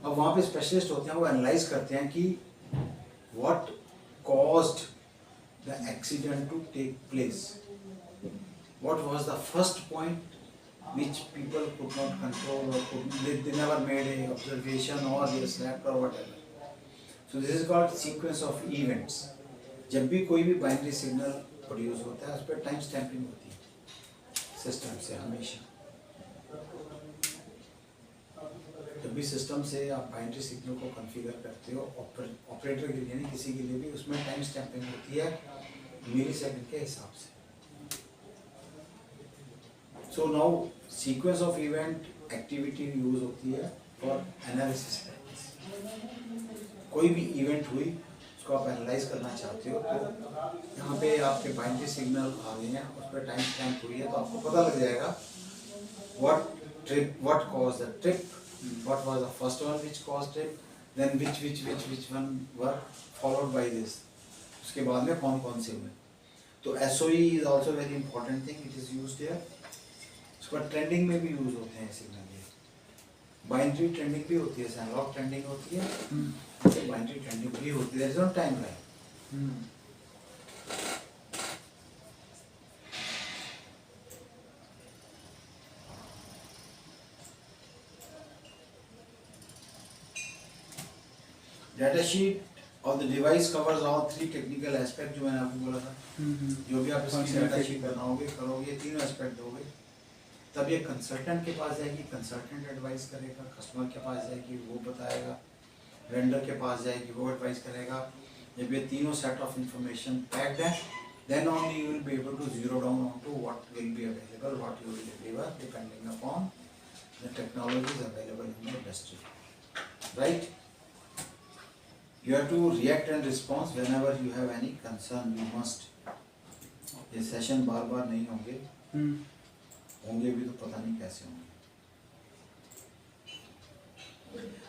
अब वहाँ पे स्पेशलिस्ट होते हैं, वो एनालाइज करते हैं कि what caused the accident to take place, what was the first point which people could not control or they never made a observation or they slept or whatever. So this is called sequence of events. जब भी कोई भी binary signal produce होता है उस पर time stamping होती है सिस्टम से हमेशा। जब भी सिस्टम से आप बाइनरी सिग्नल को कॉन्फ़िगर करते हो ऑपरेटर के लिए नहीं, किसी के लिए भी, उसमें टाइम स्टैम्पिंग होती है मिली सेकंड के हिसाब से। So now sequence of event activity use होती है फॉर एनालिसिस पर्पस। कोई भी इवेंट हुई उसको आप एनालाइज करना चाहते हो तो यहाँ पे आपके बाइनरी सिग्नल आ गए हैं, उस पर टाइम स्टैम्प हुई है, तो आपको पता लग जाएगा what caused the trip, what was the first one which caused trip, then which one were followed by this, उसके बाद में कौन कौन से हुए। तो SOE is also very important thing, it is used here। उसके बाद ट्रेंडिंग में भी यूज होते हैं सिग्नल। ये बाइनरी ट्रेंडिंग भी होती है, एनालॉग ट्रेंडिंग होती है, बाइनरी ट्रेंडिंग भी होती है, on time line. Data sheet of the device covers all three technical aspect जो मैंने आपको बोला था। जो भी आप इसकी डाटा शीट बनाओगे करोगे, तीनों एस्पेक्ट दोगे, तब ये कंसल्टेंट के पास जाएगी, कंसल्टेंट एडवाइस करेगा, कस्टमर के पास जाएगी, वो बताएगा, वेंडर के पास जाएगी, वो एडवाइस करेगा। जब ये तीनों सेट ऑफ इंफॉर्मेशन पैक्ड है, then only you will be able to zero down onto what will be available, what you will deliver depending upon the technologies available in the industry, right? You have to react and respond whenever you have any concern. You must. ये session बार बार नहीं होंगे, होंगे भी तो पता नहीं कैसे होंगे।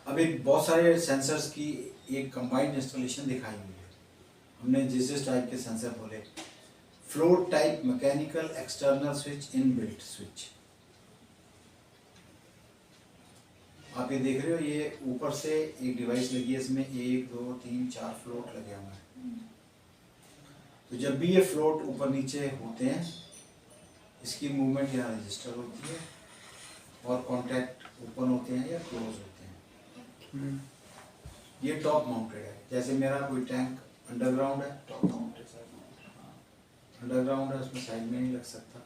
अब एक बहुत सारे सेंसर्स की एक कंबाइंड इंस्टॉलेशन दिखाई हुई है। हमने जिस टाइप के सेंसर बोले, float type mechanical external switch, inbuilt switch. आप ये देख रहे हो, ये ऊपर से एक डिवाइस लगी है, इसमें 1 2 3 4 फ्लोट लगे हुए हैं। तो जब भी ये फ्लोट ऊपर नीचे होते हैं, इसकी मूवमेंट यहाँ रजिस्टर होती है और कॉन्टैक्ट ओपन होते हैं या क्लोज होते हैं। ये टॉप माउंटेड है, जैसे मेरा कोई टैंक अंडरग्राउंड है, टॉप माउंटेड अंडरग्राउंड है, उसमें साइड में नहीं लग सकता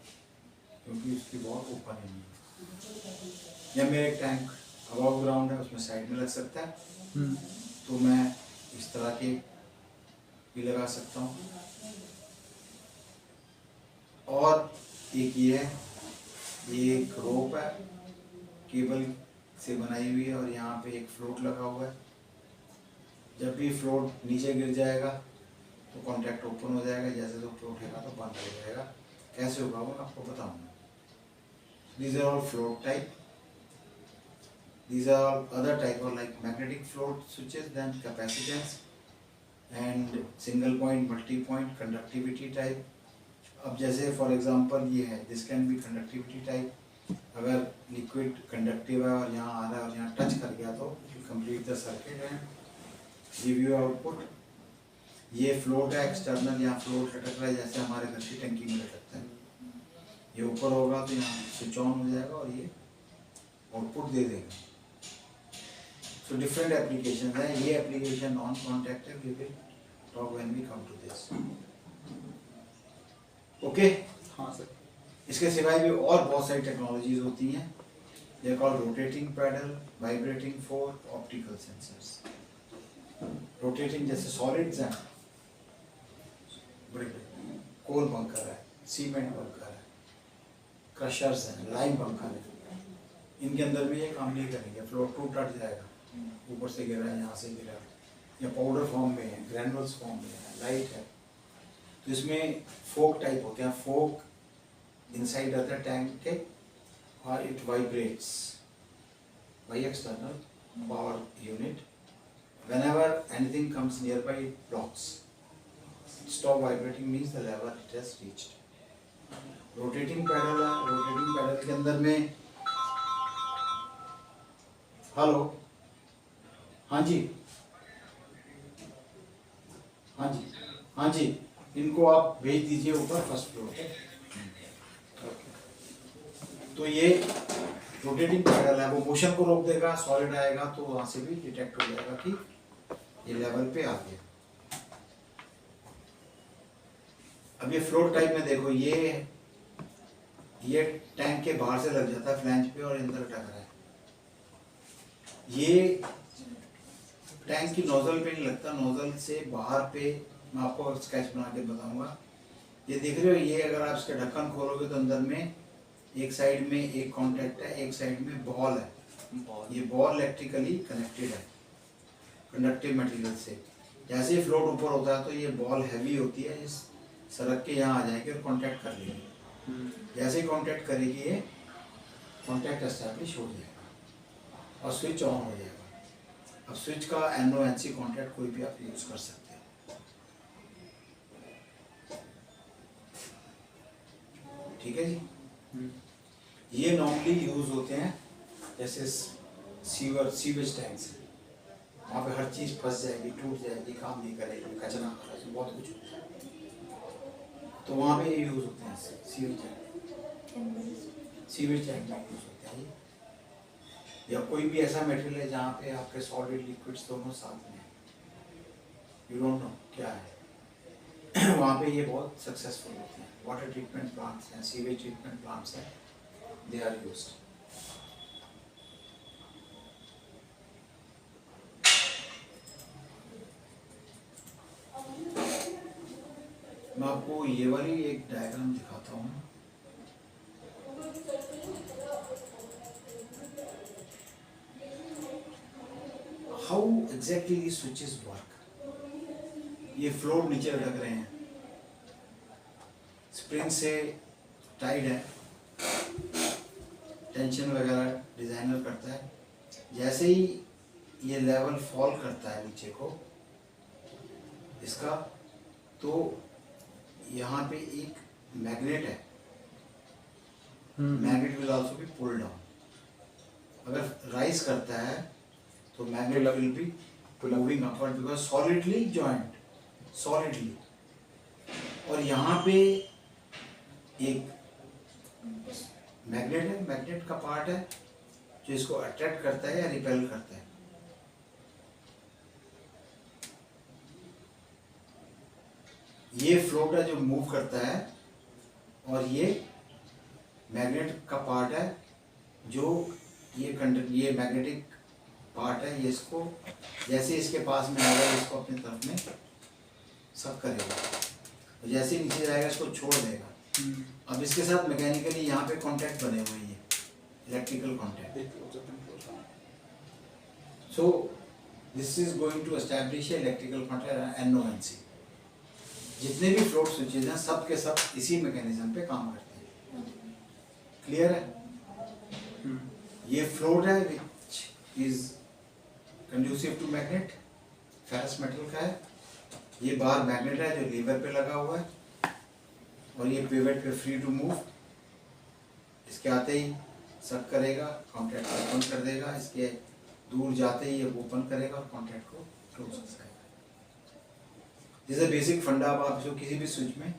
क्योंकि उसकी बहुत ऊपर नहीं है। या मेरे टैंक अबव ग्राउंड है, उसमें साइड में लग सकता है, तो मैं इस तरह के भी लगा सकता हूँ। और एक ये है, ये एक रोप है केबल से बनाई हुई है और यहाँ पे एक फ्लोट लगा हुआ है। जब भी फ्लोट नीचे गिर जाएगा तो कॉन्टैक्ट ओपन हो जाएगा, जैसे तो फ्लोट उठेगा तो बंद हो जाएगा। कैसे होगा वो आपको बताऊंगा। These are all float type. These are all other type of like magnetic float switches, then capacitance and single point, multi point, conductivity type. अब जैसे फॉर एग्जांपल ये है, this can be conductivity type. अगर liquid conductive है और यहाँ आ रहा है और यहाँ टच कर गया तो complete the circuit and give you output. ये फ्लोट है एक्सटर्नल, यहाँ फ्लोट लटक रहा है जैसे हमारे घर की टंकी में लटकता है। ये ऊपर होगा तो यहाँ स्विच ऑन हो जाएगा और ये आउटपुट दे देगा। सो डिफरेंट एप्लीकेशन है। ये एप्लीकेशन नॉन कॉन्टैक्ट है, we will talk when we come to this. Okay, हाँ सर। इसके सिवाय भी और बहुत सारी टेक्नोलॉजीज होती हैं। They call rotating paddle, vibrating fork, optical sensors. Rotating जैसे सॉलिड्स हैं, बड़े बड़े कोल बंकर है, सीमेंट बंकर है, क्रशर्स हैं, लाइम बंकर है, इनके अंदर भी ये काम नहीं करेंगे। फ्लोट टूट जाएगा, ऊपर से गिरा है, यहाँ से गिरा, या पाउडर फॉर्म में है, ग्रैनुल्स फॉर्म में है, लाइट है। तो इसमें फोक टाइप होते हैं। फोक इनसाइड रहता है टैंक के और it vibrates by external power unit. whenever anything comes nearby it blocks. Stop vibrating means the level it has reached. Rotating paddle है, रोटेटिंग पैडल के अंदर में हेलो, हाँ जी, हाँ जी, हाँ जी, इनको आप भेज दीजिए ऊपर फर्स्ट फ्लोर पे। तो ये रोटेटिंग पैडल है, वो मोशन को रोक देगा, सॉलिड आएगा तो वहां से भी डिटेक्ट हो जाएगा कि ये लेवल पे आ गया। अब ये फ्लोट टाइप में देखो, ये टैंक के बाहर से लग जाता है फ्लैंज पे और अंदर अटक रहा है। ये टैंक की नोजल पे नहीं लगता, नोजल से बाहर पे मैं आपको स्केच बना के बताऊंगा। ये देख रहे हो, ये अगर आप इसके ढक्कन खोलोगे तो अंदर में एक साइड में एक कॉन्टैक्ट है, एक साइड में बॉल है। ये बॉल इलेक्ट्रिकली कनेक्टेड है कंडक्टिव मटेरियल से। जैसे ही फ्लोट ऊपर होता है तो ये बॉल हैवी होती है, इस सड़क के यहाँ आ जाएगी और कांटेक्ट कर लेगी। जैसे ही कांटेक्ट करेगी ये कांटेक्ट एस्टैब्लिश हो जाएगा और स्विच ऑन हो जाएगा। अब स्विच का NO-NC कांटेक्ट कोई भी आप यूज कर सकते हैं। ठीक है जी। ये नॉर्मली यूज होते हैं जैसे सीवेज टैंक्स, वहाँ पे हर चीज़ फंस जाएगी, टूट जाएगी, काम नहीं करेगी, कचरा बहुत कुछ होता है, तो वहाँ पे ये यूज़ होते हैं सीवेज टैंक में यूज़ होते हैं। या कोई भी ऐसा मटेरियल है जहाँ पे आपके सॉलिड लिक्विड्स दोनों साथ में, यू डोंट नो क्या है, वहाँ पे ये बहुत सक्सेसफुल होते हैं। वाटर ट्रीटमेंट प्लांट्स हैं, सीवेज ट्रीटमेंट प्लांट्स हैं, दे आर यूज्ड। मैं आपको ये वाली एक डायग्राम दिखाता हूँ। How exactly these switches work। ये फ्लोट नीचे लटक रहे हैं, स्प्रिंग से टाइड है, टेंशन वगैरह डिजाइनर करता है। जैसे ही ये लेवल फॉल करता है नीचे को इसका, तो यहाँ पे एक मैग्नेट है, magnet will also be pull down. अगर राइज करता है तो magnet will be moving upward because solidly joint, solidly. और यहाँ पे एक मैग्नेट है, मैग्नेट का पार्ट है जो इसको अट्रैक्ट करता है या रिपेल करता है। ये फ्लोट है जो मूव करता है और ये मैग्नेट का पार्ट है जो ये मैग्नेटिक पार्ट है, ये इसको जैसे इसके पास में आएगा इसको अपनी तरफ में सब करेगा, और जैसे ही नीचे जाएगा इसको छोड़ देगा। अब इसके साथ मैकेनिकली यहाँ पे कांटेक्ट बने हुए हैं, electrical contact. So this is going to establish electrical contact NONC। जितने भी फ्लोट स्विचेज हैं सब के सब इसी मैकेनिज्म पे काम करते हैं। क्लियर है? ये फ्लोट है which is conducive to magnet, ferrous metal का है। ये बार मैग्नेट है जो लीवर पे लगा हुआ है, और ये पिवट पे फ्री टू मूव। इसके आते ही सब करेगा, कॉन्टैक्ट को ओपन कर देगा, इसके दूर जाते ही ये ओपन करेगा और कॉन्टैक्ट को क्लोज करेगा। जैसे बेसिक फंडा आप जो किसी भी स्विच में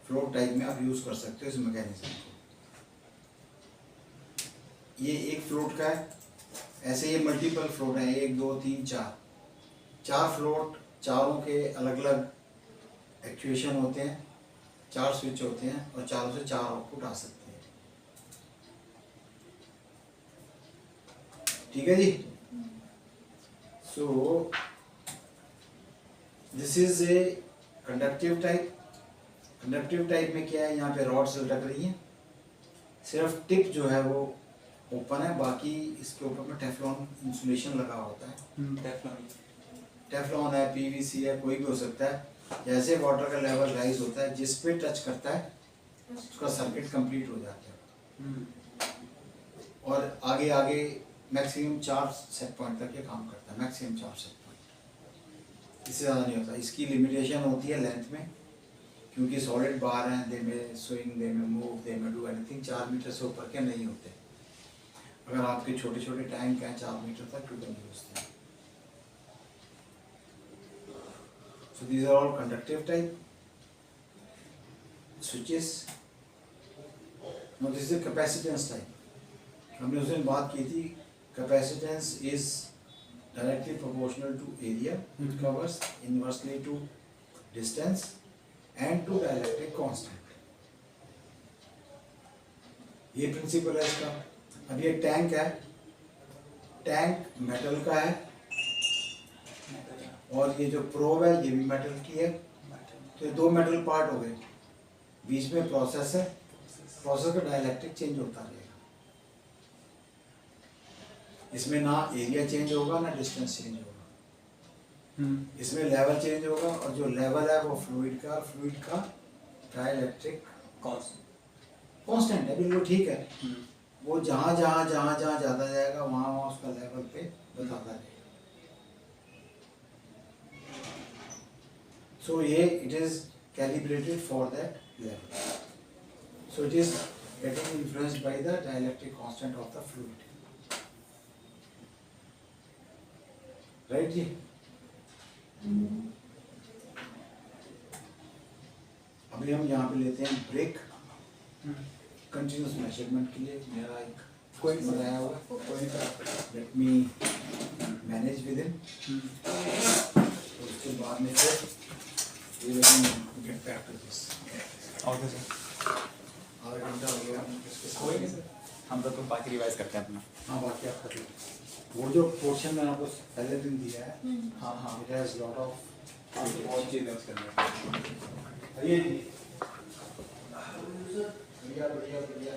फ्लोट टाइप में आप यूज कर सकते हो इस मैकेनिज्म को। ये एक फ्लोट का है, ऐसे ये मल्टीपल फ्लोट है, 1 2 3 4 फ्लोट, चारों के अलग अलग एक्चुएशन होते हैं, 4 स्विच होते हैं, और चारों से 4 आउटपुट आ सकते हैं। ठीक है जी। So this is a conductive type. Conductive type में क्या है, यहाँ पे रॉड्स लटक रही हैं, सिर्फ टिप जो है वो ओपन है, बाकी इसके ऊपर में टेफ्लॉन इंसुलेशन लगा होता है। टेफ्लॉन है, PVC है, कोई भी हो सकता है। जैसे वाटर का लेवल राइज होता है, जिस पे टच करता है उसका सर्किट कंप्लीट हो जाता है, और आगे आगे मैक्सिमम 4 सेट पॉइंट तक ये काम करता है, मैक्सिमम 4 सेट पॉइंट, इससे ज़्यादा नहीं होता। इसकी लिमिटेशन होती है लेंथ में, क्योंकि सॉलिड बार हैं, दे में स्विंग, दे में मूव, दे में डू एनीथिंग। 4 मीटर से ऊपर के नहीं होते। अगर आपके छोटे छोटे टैंक हैं 4 मीटर तक, टू नहीं होते। So these are all conductive type switches. Now this is a capacitance type. हमने उस दिन बात की थी, capacitance is directly proportional to area, it covers inversely to distance and to dielectric constant. ये प्रिंसिपल है इसका। अब ये टैंक है, टैंक मेटल का है, और ये जो प्रोब है ये भी मेटल की है। तो ये 2 मेटल पार्ट हो गए, बीच में प्रोसेस है, प्रोसेस का डाइलेक्ट्रिक चेंज होता रहेगा। इसमें ना एरिया चेंज होगा ना डिस्टेंस चेंज होगा, इसमें लेवल चेंज होगा, और जो लेवल है वो फ्लूइड का डाइलेक्ट्रिक कांस्टेंट है, बिल्कुल ठीक है। वो जहाँ जाता जाएगा वहाँ उसका लेवल पे बताता रहेगा। So it is calibrated for that level. So it is getting influenced by the dielectric constant of the fluid. Right जी? अभी हम यहाँ पे लेते हैं ब्रेक कंटिन्यूस मेजरमेंट के लिए। मेरा एक कोई बनाया हुआ, let me manage with in. उसके बाद में फिर we will get back to this. Okay sir, आधा घंटा हो गया इसके साथ। कोई नहीं सर, हम तो बाकी रिवाइज करते हैं अपना। हाँ, बाकी आप कर लो। वो जो पोर्शन मैंने आपको पहले दिन दिया है, हाँ it has lot of बहुत चीज़ें उसके अंदर। ये बढ़िया बढ़िया बढ़िया।